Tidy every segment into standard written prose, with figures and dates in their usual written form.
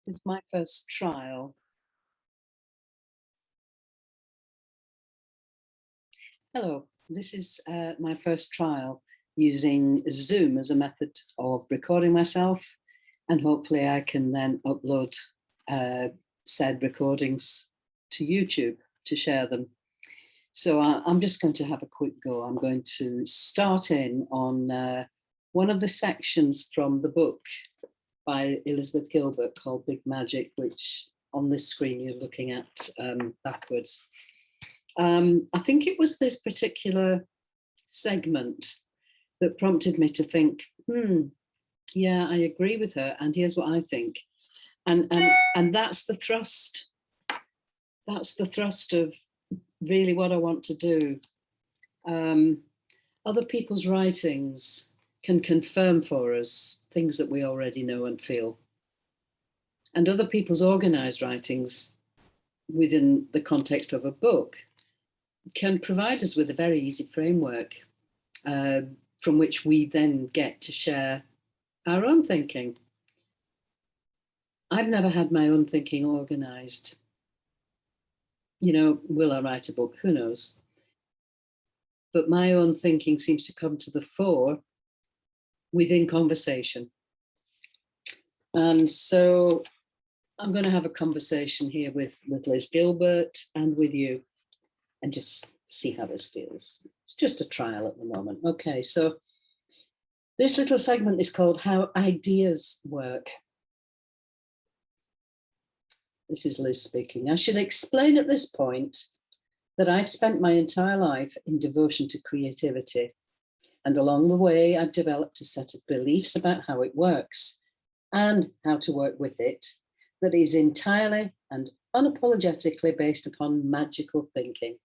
It's my first trial. Hello, this is my first trial using Zoom as a method of recording myself, and hopefully I can then upload said recordings to YouTube to share them. So I'm just going to have a quick go. I'm going to start in on one of the sections from the book by Elizabeth Gilbert called Big Magic, which on this screen you're looking at backwards. I think it was this particular segment that prompted me to think, yeah, I agree with her, and here's what I think. And that's the thrust. That's the thrust of really what I want to do. Other people's writings can confirm for us things that we already know and feel. And other people's organized writings within the context of a book can provide us with a very easy framework from which we then get to share our own thinking. I've never had my own thinking organized. You know, will I write a book? Who knows? But my own thinking seems to come to the fore within conversation. And so I'm going to have a conversation here with Liz Gilbert and with you and just see how this feels. It's just a trial at the moment. Okay, so this little segment is called How Ideas Work. This is Liz speaking. I should explain at this point that I've spent my entire life in devotion to creativity. And along the way, I've developed a set of beliefs about how it works and how to work with it that is entirely and unapologetically based upon magical thinking.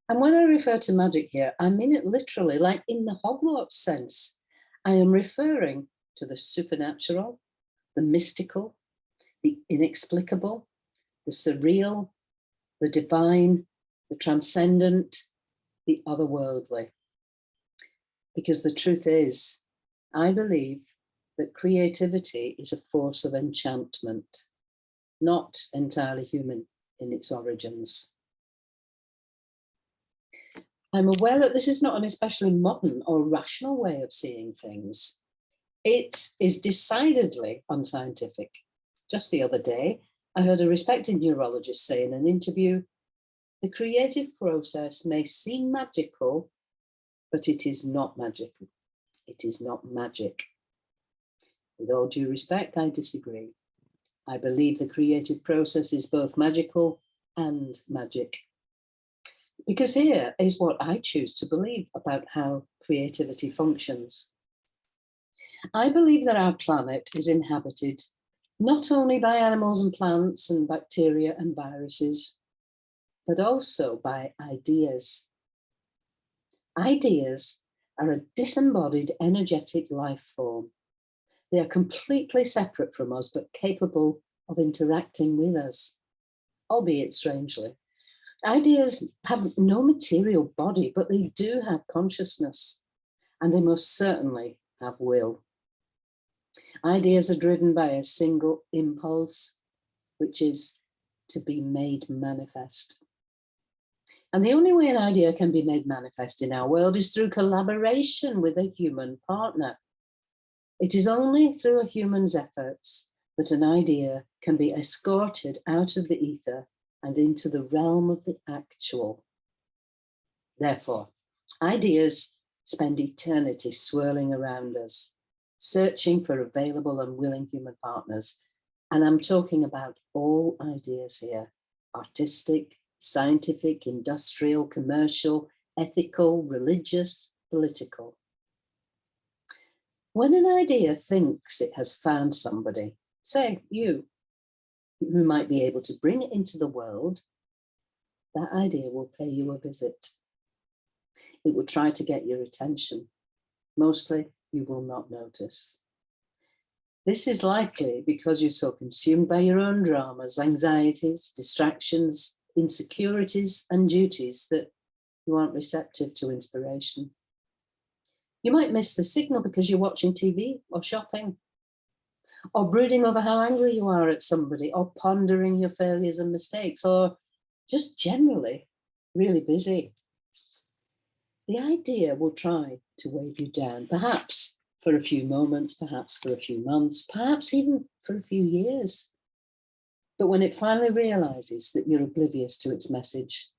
And when I refer to magic here, I mean it literally, like in the Hogwarts sense. I am referring to the supernatural, the mystical, the inexplicable, the surreal, the divine, the transcendent, the otherworldly. Because the truth is, I believe that creativity is a force of enchantment, not entirely human in its origins. I'm aware that this is not an especially modern or rational way of seeing things. It is decidedly unscientific. Just the other day, I heard a respected neurologist say in an interview, the creative process may seem magical, but it is not magical. It is not magic. With all due respect, I disagree. I believe the creative process is both magical and magic. Because here is what I choose to believe about how creativity functions. I believe that our planet is inhabited not only by animals and plants and bacteria and viruses, but also by ideas. Ideas are a disembodied energetic life form. They are completely separate from us, but capable of interacting with us, albeit strangely. Ideas have no material body, but they do have consciousness, and they most certainly have will. Ideas are driven by a single impulse, which is to be made manifest. And the only way an idea can be made manifest in our world is through collaboration with a human partner. It is only through a human's efforts that an idea can be escorted out of the ether and into the realm of the actual. Therefore, ideas spend eternity swirling around us, searching for available and willing human partners. And I'm talking about all ideas here: artistic, scientific, industrial, commercial, ethical, religious, political. When an idea thinks it has found somebody, say you, who might be able to bring it into the world, that idea will pay you a visit. It will try to get your attention. Mostly, you will not notice. This is likely because you're so consumed by your own dramas, anxieties, distractions, insecurities, and duties that you aren't receptive to inspiration. You might miss the signal because you're watching TV or shopping, or brooding over how angry you are at somebody, or pondering your failures and mistakes, or just generally really busy. The idea will try to weigh you down, perhaps for a few moments, perhaps for a few months, perhaps even for a few years. But when it finally realizes that you're oblivious to its message,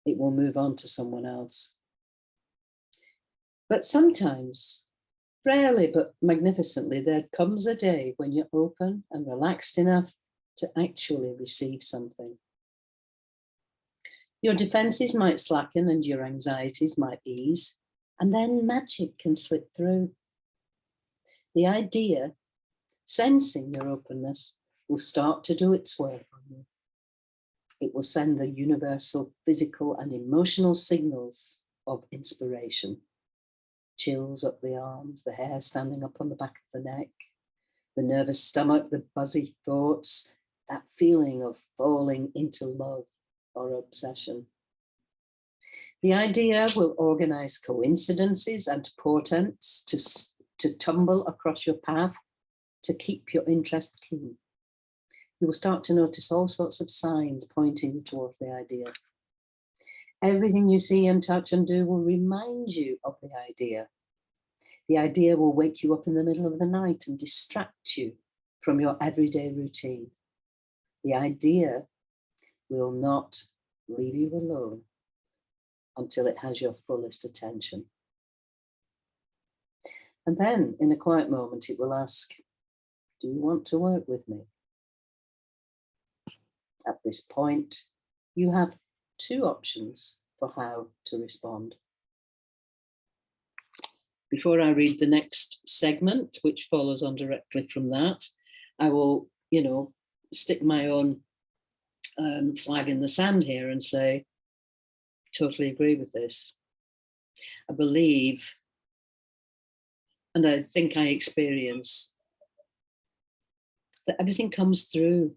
it will move on to someone else. But sometimes, rarely but magnificently, there comes a day when you're open and relaxed enough to actually receive something. Your defenses might slacken and your anxieties might ease, and then magic can slip through. The idea, sensing your openness, will start to do its work on you. It will send the universal physical and emotional signals of inspiration. Chills up the arms, the hair standing up on the back of the neck, the nervous stomach, the buzzy thoughts, that feeling of falling into love or obsession. The idea will organize coincidences and portents to tumble across your path to keep your interest keen. You will start to notice all sorts of signs pointing towards the idea. Everything you see and touch and do will remind you of the idea. The idea will wake you up in the middle of the night and distract you from your everyday routine. The idea will not leave you alone until it has your fullest attention. And then, in a quiet moment, it will ask, do you want to work with me? At this point, you have two options for how to respond. Before I read the next segment, which follows on directly from that, I will, stick my own flag in the sand here and say, totally agree with this. I believe, and I think I experience, that everything comes through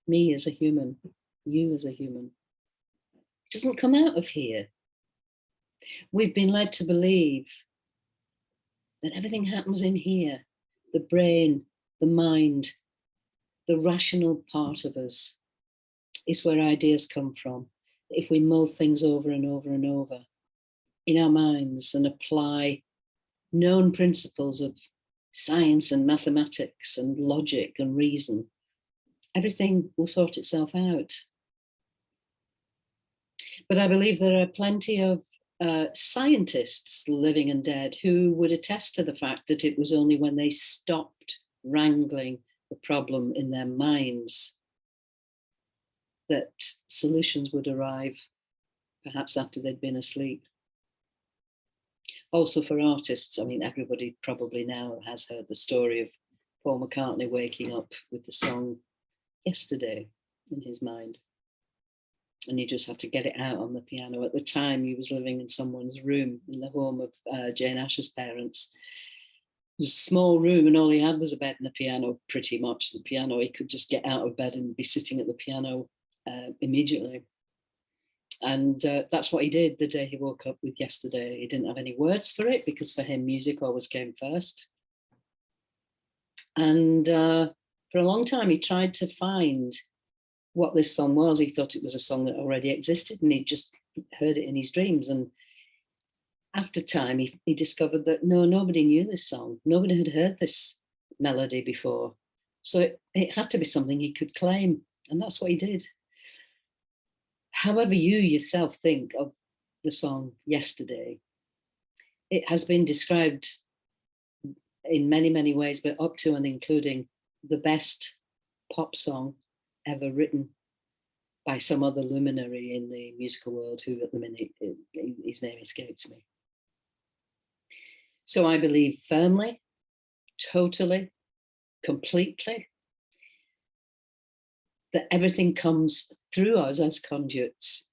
me as a human, you as a human. It doesn't come out of here. We've been led to believe that everything happens in here, the brain, the mind, the rational part of us is where ideas come from. If we mull things over and over and over in our minds and apply known principles of science and mathematics and logic and reason, everything will sort itself out. But I believe there are plenty of scientists, living and dead, who would attest to the fact that it was only when they stopped wrangling the problem in their minds that solutions would arrive, perhaps after they'd been asleep. Also for artists, I mean, everybody probably now has heard the story of Paul McCartney waking up with the song Yesterday in his mind. And he just had to get it out on the piano. At the time, he was living in someone's room in the home of Jane Asher's parents. It was a small room and all he had was a bed and a piano, pretty much. The piano, he could just get out of bed and be sitting at the piano immediately. And that's what he did the day he woke up with Yesterday. He didn't have any words for it because for him, music always came first. And for a long time, he tried to find what this song was. He thought it was a song that already existed and he just heard it in his dreams. And after time, he discovered that nobody knew this song. Nobody had heard this melody before. So it had to be something he could claim. And that's what he did. However you yourself think of the song Yesterday, it has been described in many, many ways, but up to and including the best pop song ever written by some other luminary in the musical world, who at the minute, his name escapes me. So I believe firmly, totally, completely, that everything comes through us as conduits.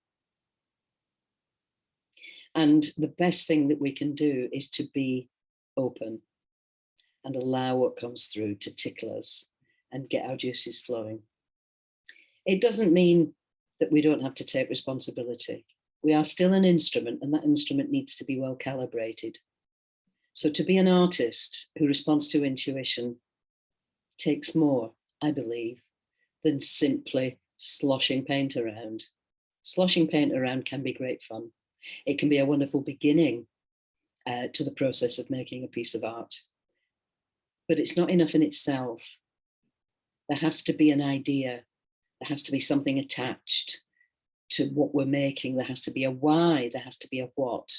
And the best thing that we can do is to be open and allow what comes through to tickle us and get our juices flowing. It doesn't mean that we don't have to take responsibility. We are still an instrument, and that instrument needs to be well calibrated. So to be an artist who responds to intuition takes more, I believe, than simply sloshing paint around. Sloshing paint around can be great fun. It can be a wonderful beginning to the process of making a piece of art. But it's not enough in itself. There has to be an idea. There has to be something attached to what we're making. There has to be a why. There has to be a what.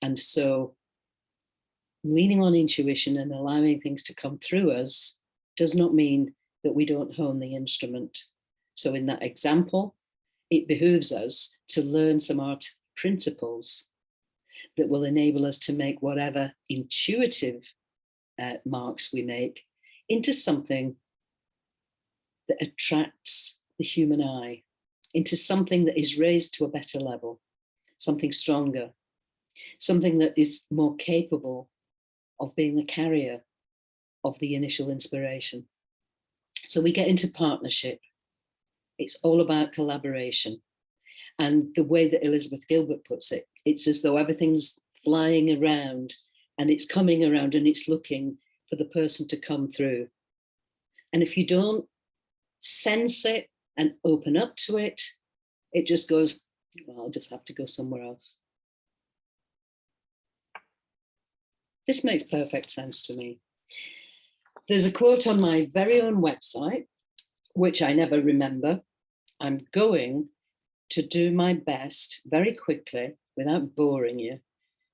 And so leaning on intuition and allowing things to come through us does not mean that we don't hone the instrument. So in that example, it behooves us to learn some art principles that will enable us to make whatever intuitive marks we make into something that attracts the human eye, into something that is raised to a better level, something stronger, something that is more capable of being the carrier of the initial inspiration. So we get into partnership. It's all about collaboration. And the way that Elizabeth Gilbert puts it, it's as though everything's flying around and it's coming around and it's looking for the person to come through. And if you don't sense it and open up to it, it just goes, well, I'll just have to go somewhere else. This makes perfect sense to me. There's a quote on my very own website, which I never remember. I'm going to do my best very quickly, without boring you,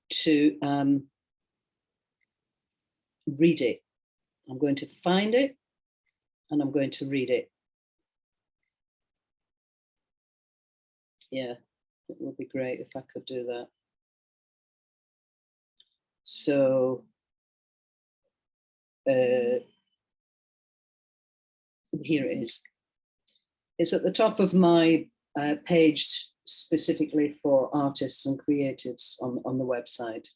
to read it. I'm going to find it and I'm going to read it. Yeah, it would be great if I could do that. So here it is. It's at the top of my page specifically for artists and creatives on the website.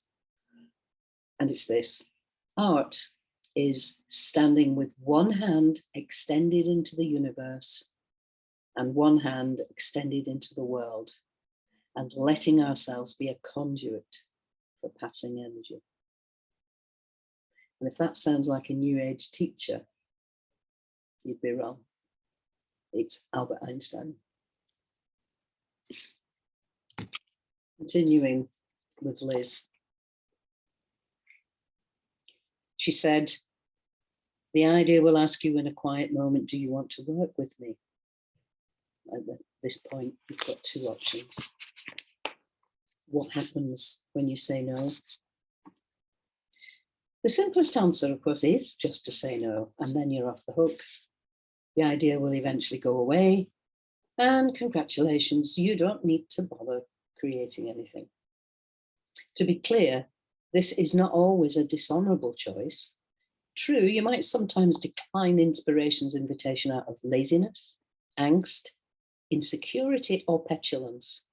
And it's this: art is standing with one hand extended into the universe and one hand extended into the world, and letting ourselves be a conduit for passing energy. And if that sounds like a new age teacher, you'd be wrong. It's Albert Einstein. Continuing with Liz. She said, the idea will ask you in a quiet moment, do you want to work with me? At this point, you've got two options. What happens when you say no? The simplest answer, of course, is just to say no, and then you're off the hook. The idea will eventually go away, and congratulations, you don't need to bother creating anything. To be clear, this is not always a dishonorable choice. True, you might sometimes decline inspiration's invitation out of laziness, angst, insecurity, or petulance.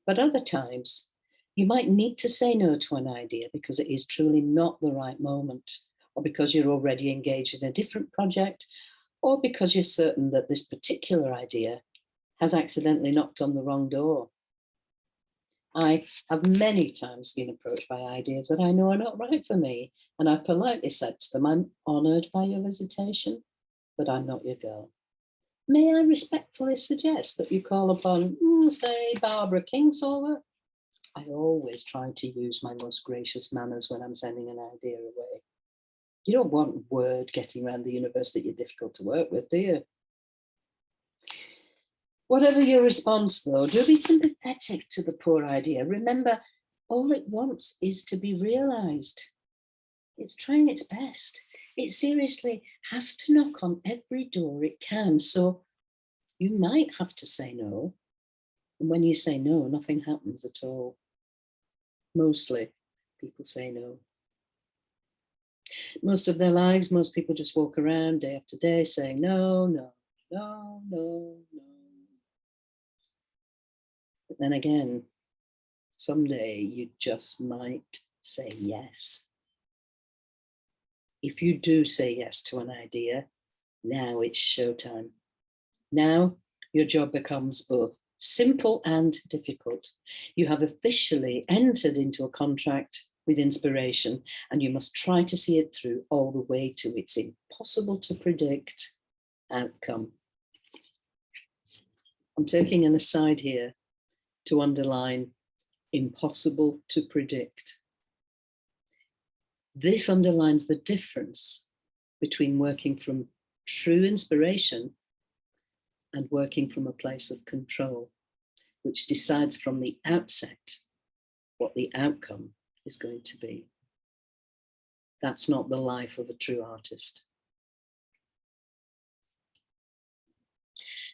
But other times, you might need to say no to an idea because it is truly not the right moment, or because you're already engaged in a different project, or because you're certain that this particular idea has accidentally knocked on the wrong door. I have many times been approached by ideas that I know are not right for me, and I've politely said to them, I'm honoured by your visitation, but I'm not your girl. May I respectfully suggest that you call upon, say, Barbara Kingsolver? I always try to use my most gracious manners when I'm sending an idea away. You don't want word getting around the universe that you're difficult to work with, do you? Whatever your response, though, do be sympathetic to the poor idea. Remember, all it wants is to be realised. It's trying its best. It seriously has to knock on every door it can. So you might have to say no. And when you say no, nothing happens at all. Mostly, people say no. Most of their lives, most people just walk around day after day saying no, no, no, no, no. But then again, someday you just might say yes. If you do say yes to an idea, now it's showtime. Now your job becomes both simple and difficult. You have officially entered into a contract with inspiration, and you must try to see it through all the way to its impossible to predict outcome. I'm taking an aside here to underline impossible to predict. This underlines the difference between working from true inspiration and working from a place of control, which decides from the outset what the outcome is going to be. That's not the life of a true artist.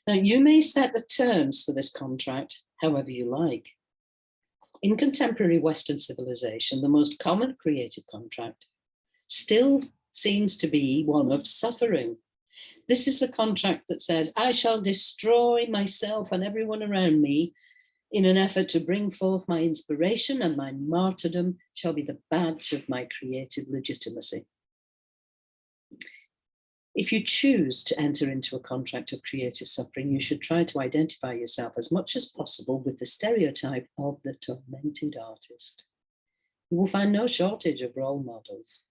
Now, you may set the terms for this contract however you like. In contemporary Western civilization, the most common creative contract still seems to be one of suffering. This is the contract that says, I shall destroy myself and everyone around me in an effort to bring forth my inspiration, and my martyrdom shall be the badge of my creative legitimacy. If you choose to enter into a contract of creative suffering, you should try to identify yourself as much as possible with the stereotype of the tormented artist. You will find no shortage of role models.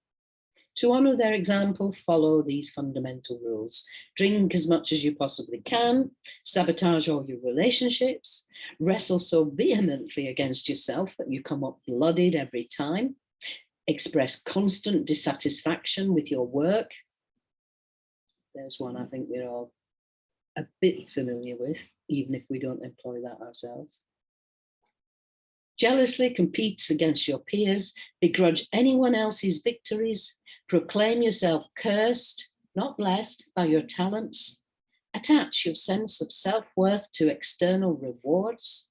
To honour their example, follow these fundamental rules. Drink as much as you possibly can, sabotage all your relationships, wrestle so vehemently against yourself that you come up bloodied every time, express constant dissatisfaction with your work. There's one I think we're all a bit familiar with, even if we don't employ that ourselves. Jealously compete against your peers, begrudge anyone else's victories, proclaim yourself cursed, not blessed, by your talents, attach your sense of self-worth to external rewards,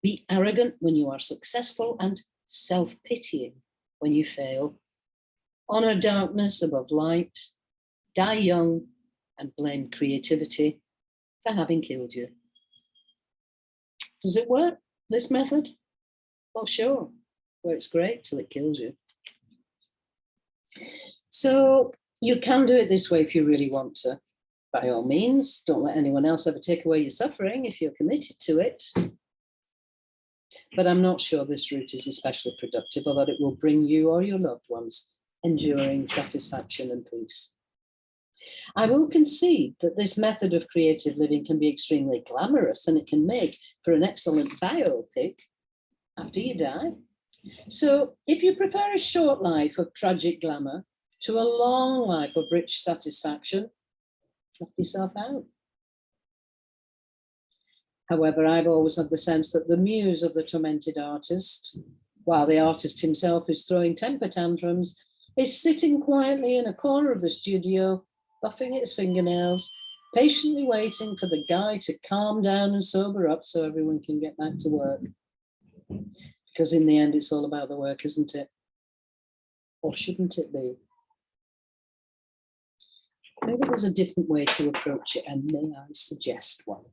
be arrogant when you are successful and self-pitying when you fail, honor darkness above light, die young, and blame creativity for having killed you. Does it work, this method? Well, sure, works great till it kills you. So you can do it this way if you really want to. By all means, don't let anyone else ever take away your suffering if you're committed to it. But I'm not sure this route is especially productive, or that it will bring you or your loved ones enduring satisfaction and peace. I will concede that this method of creative living can be extremely glamorous, and it can make for an excellent biopic after you die. So if you prefer a short life of tragic glamour to a long life of rich satisfaction, knock yourself out. However, I've always had the sense that the muse of the tormented artist, while the artist himself is throwing temper tantrums, is sitting quietly in a corner of the studio, buffing its fingernails, patiently waiting for the guy to calm down and sober up so everyone can get back to work. Because in the end, it's all about the work, isn't it? Or shouldn't it be? Maybe there's a different way to approach it, and may I suggest one?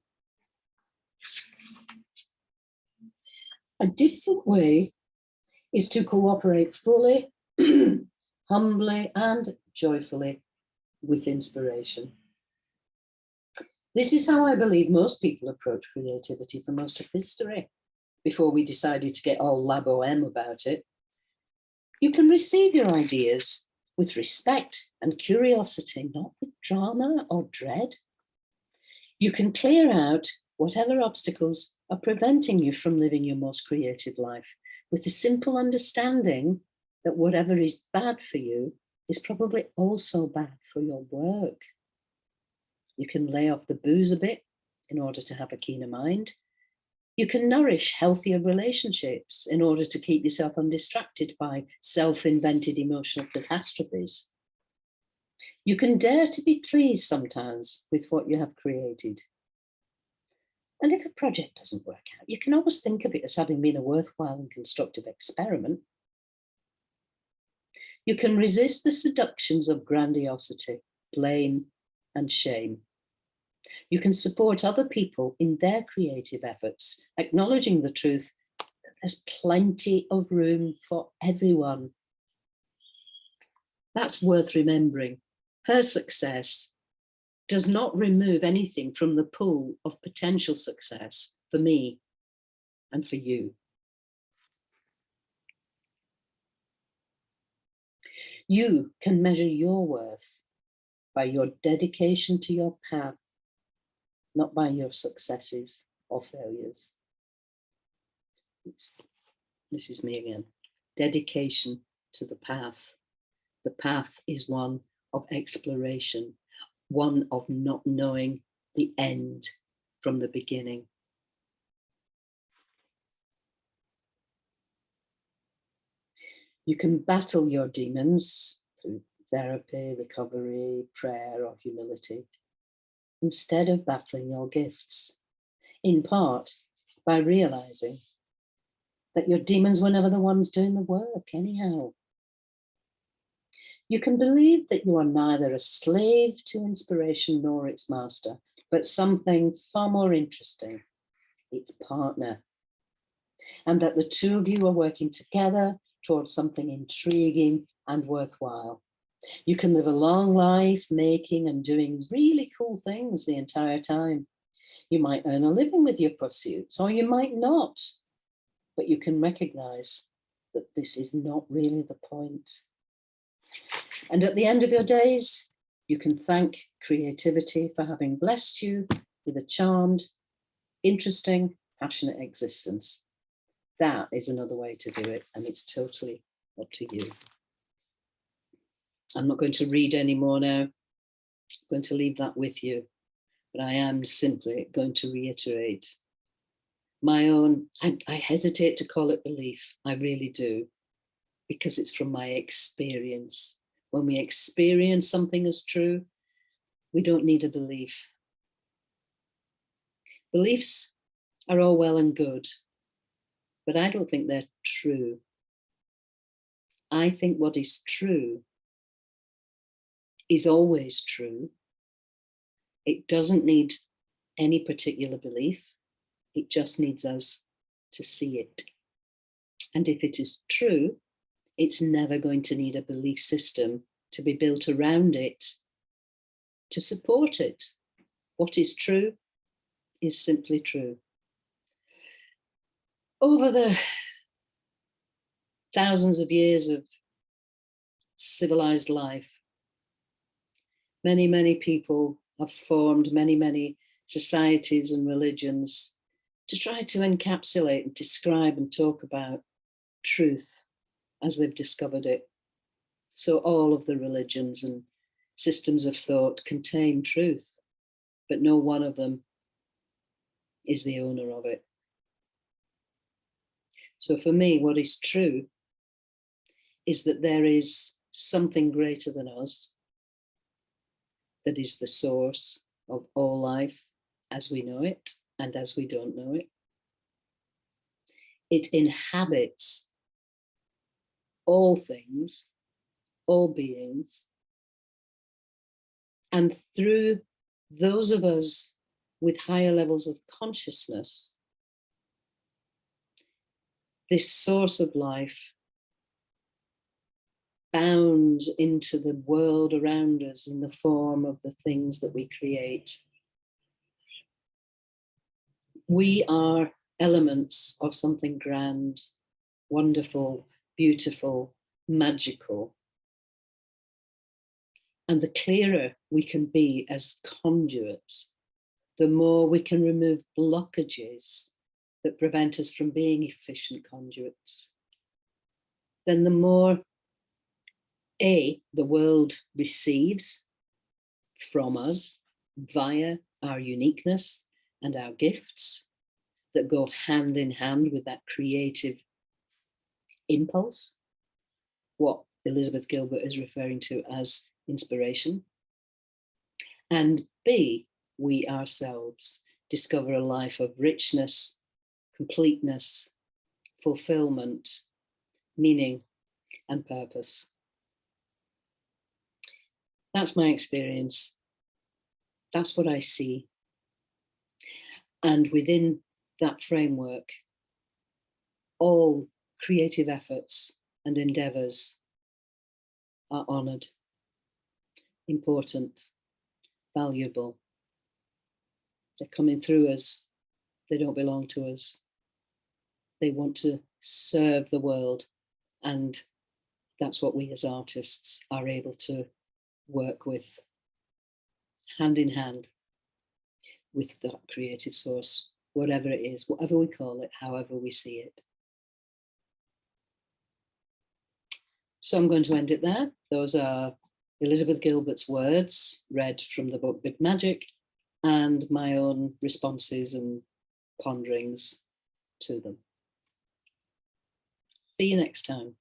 A different way is to cooperate fully, humbly, and joyfully with inspiration. This is how I believe most people approach creativity for most of history, before we decided to get all la boheme about it. You can receive your ideas with respect and curiosity, not with drama or dread. You can clear out whatever obstacles are preventing you from living your most creative life, with the simple understanding that whatever is bad for you is probably also bad for your work. You can lay off the booze a bit in order to have a keener mind. You can nourish healthier relationships in order to keep yourself undistracted by self-invented emotional catastrophes. You can dare to be pleased sometimes with what you have created. And if a project doesn't work out, you can always think of it as having been a worthwhile and constructive experiment. You can resist the seductions of grandiosity, blame, and shame. You can support other people in their creative efforts, acknowledging the truth that there's plenty of room for everyone. That's worth remembering. Her success does not remove anything from the pool of potential success for me and for you. You can measure your worth by your dedication to your path, not by your successes or failures. This is me again. Dedication to the path. The path is one of exploration, one of not knowing the end from the beginning. You can battle your demons through therapy, recovery, prayer, or humility, instead of battling your gifts, in part by realizing that your demons were never the ones doing the work anyhow. You can believe that you are neither a slave to inspiration nor its master, but something far more interesting, its partner, and that the two of you are working together towards something intriguing and worthwhile. You can live a long life making and doing really cool things the entire time. You might earn a living with your pursuits, or you might not, but you can recognize that this is not really the point. And at the end of your days, you can thank creativity for having blessed you with a charmed, interesting, passionate existence. That is another way to do it, and it's totally up to you. I'm not going to read any more now. I'm going to leave that with you, but I am simply going to reiterate my own, I hesitate to call it belief, I really do, because it's from my experience. When we experience something as true, we don't need a belief. Beliefs are all well and good, but I don't think they're true. I think what is true is always true. It doesn't need any particular belief. It just needs us to see it. And if it is true, it's never going to need a belief system to be built around it to support it. What is true is simply true. Over the thousands of years of civilized life, many, many people have formed many societies and religions to try to encapsulate and describe and talk about truth as they've discovered it. So all of the religions and systems of thought contain truth, but no one of them is the owner of it. So for me, what is true is that there is something greater than us that is the source of all life as we know it and as we don't know it. It inhabits all things, all beings, and through those of us with higher levels of consciousness, this source of life bounds into the world around us in the form of the things that we create. We are elements of something grand, wonderful, beautiful, magical. And the clearer we can be as conduits, the more we can remove blockages that prevent us from being efficient conduits. Then the more the world receives from us via our uniqueness and our gifts that go hand in hand with that creative impulse, what Elizabeth Gilbert is referring to as inspiration. And B, we ourselves discover a life of richness, completeness, fulfillment, meaning, and purpose. That's my experience. That's what I see. And within that framework, all creative efforts and endeavors are honored, important, valuable. They're coming through us. They don't belong to us. They want to serve the world and that's what we as artists are able to work with, hand in hand with that creative source, whatever it is, whatever we call it, however we see it. So I'm going to end it there. Those are Elizabeth Gilbert's words, read from the book Big Magic, and my own responses and ponderings to them. See you next time.